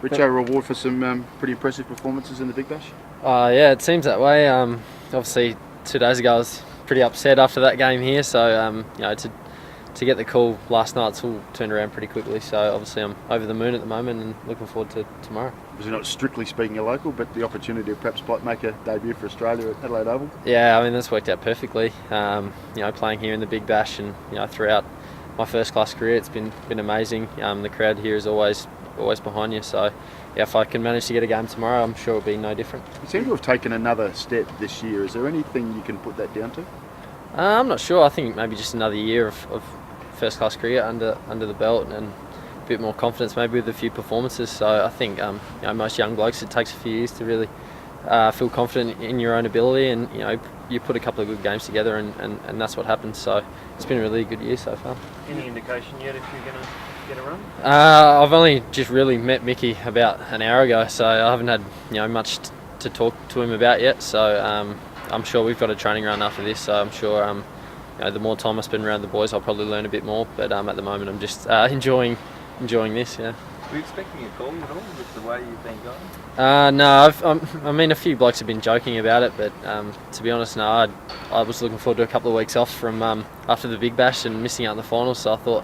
Richo, reward for some pretty impressive performances in the Big Bash? Yeah, it seems that way. Obviously, 2 days ago I was pretty upset after that game here, so to get the call last night, it's all turned around pretty quickly. So obviously I'm over the moon at the moment and looking forward to tomorrow. Obviously not strictly speaking a local, but the opportunity to perhaps make a debut for Australia at Adelaide Oval. Yeah, I mean that's worked out perfectly. Playing here in the Big Bash and throughout my first class career, it's been amazing. The crowd here is always behind you. So yeah, if I can manage to get a game tomorrow, I'm sure it'll be no different. You seem to have taken another step this year. Is there anything you can put that down to? I'm not sure. I think maybe just another year of first class career under the belt and a bit more confidence maybe with a few performances. So I think most young blokes, it takes a few years to really feel confident in your own ability, and you put a couple of good games together and that's what happens. So it's been a really good year so far. Any indication yet if you're going to get a run? I've only just really met Mickey about an hour ago, so I haven't had much to talk to him about yet. So I'm sure we've got a training run after this, so I'm sure the more time I spend around the boys, I'll probably learn a bit more. But at the moment, I'm just enjoying this. Yeah. Were you expecting a call at all with the way you've been going? No, a few blokes have been joking about it, but to be honest, no. I was looking forward to a couple of weeks off from after the Big Bash and missing out in the finals, so I thought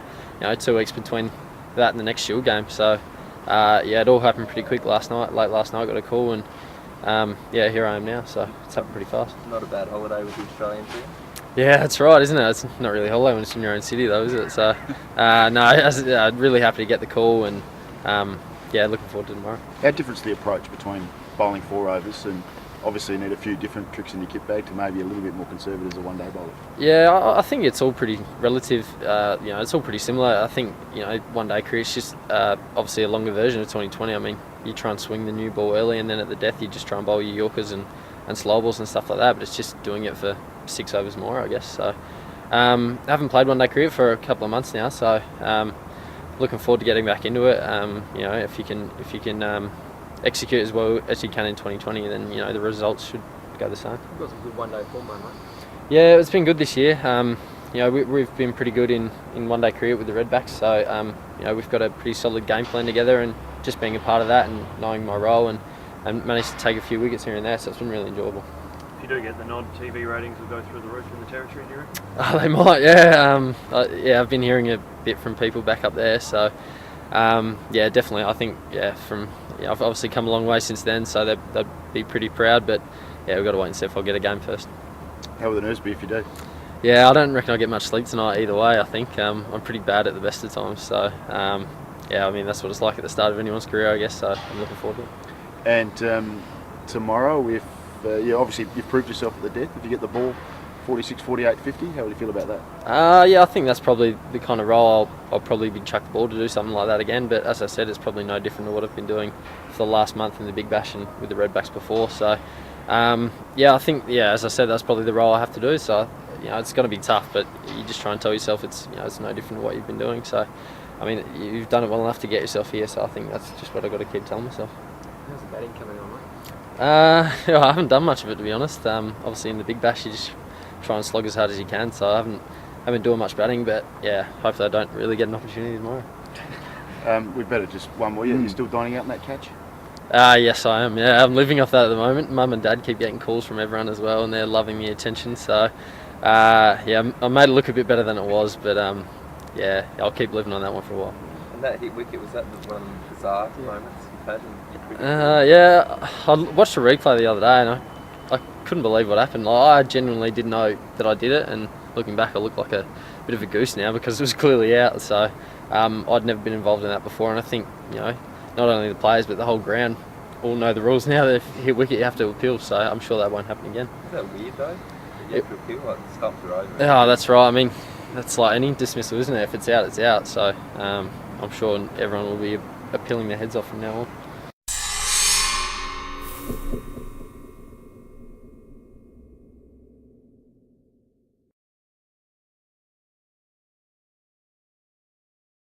2 weeks between that and the next Shield game. So it all happened pretty quick last night. Late last night, got a call, and here I am now. So it's happened pretty fast. Not a bad holiday with the Australian team. Yeah, that's right, isn't it? It's not really a holiday when it's in your own city, though, is it? So I'm really happy to get the call, and looking forward to tomorrow. How different's the approach between bowling 4 overs and obviously you need a few different tricks in your kit bag to maybe a little bit more conservative as a one-day bowler? Yeah, I think it's all pretty relative. It's all pretty similar. I think one-day cricket is just obviously a longer version of 2020. I mean, you try and swing the new ball early, and then at the death you just try and bowl your Yorkers and slow balls and stuff like that. But it's just doing it for 6 overs more, I guess. So I haven't played one-day cricket for a couple of months now, so looking forward to getting back into it. If you can execute as well as you can in 2020, then the results should go the same. You've got some good one-day form, mate. Yeah, it's been good this year. We've been pretty good in one-day cricket with the Redbacks, so we've got a pretty solid game plan together, and just being a part of that and knowing my role and managed to take a few wickets here and there, so it's been really enjoyable. If you do get the nod, TV ratings will go through the roof in the Territory, do you reckon? Oh, they might, yeah. I've been hearing a bit from people back up there, so definitely. I think I've obviously come a long way since then, so they'd be pretty proud. But we've got to wait and see if I'll get a game first. How will the nerves be if you do? Yeah, I don't reckon I'll get much sleep tonight either way. I think I'm pretty bad at the best of times, so that's what it's like at the start of anyone's career, I guess. So I'm looking forward to it. And tomorrow, if obviously you've proved yourself at the death. If you get the ball 46, 48, 50, how would you feel about that? I think that's probably the kind of role I'll probably be chucked the ball to do something like that again. But as I said, it's probably no different to what I've been doing for the last month in the Big Bash and with the Redbacks before. So I think as I said, that's probably the role I have to do. So it's going to be tough, but you just try and tell yourself it's no different to what you've been doing. So I mean, you've done it well enough to get yourself here. So I think that's just what I've got to keep telling myself. How's the batting coming on, mate? I haven't done much of it, to be honest. Obviously in the Big Bash you just try and slog as hard as you can, so I haven't been doing much batting, but hopefully I don't really get an opportunity tomorrow. We'd better just one more. You're still dining out in that catch? Yes, I am. Yeah, I'm living off that at the moment. Mum and Dad keep getting calls from everyone as well, and they're loving the attention. So I made it look a bit better than it was, but I'll keep living on that one for a while. And that hit wicket, was that the one bizarre moments you've had in cricket? I watched a replay the other day, and I couldn't believe what happened. I genuinely didn't know that I did it, and looking back I look like a bit of a goose now because it was clearly out. So I'd never been involved in that before, and I think not only the players but the whole ground all know the rules now. That if you hit wicket you have to appeal, so I'm sure that won't happen again. Is that weird though? You have to appeal, like the stumps are over? Oh, that's right. I mean, that's like any dismissal, isn't it? If it's out, it's out. So I'm sure everyone will be appealing their heads off from now on.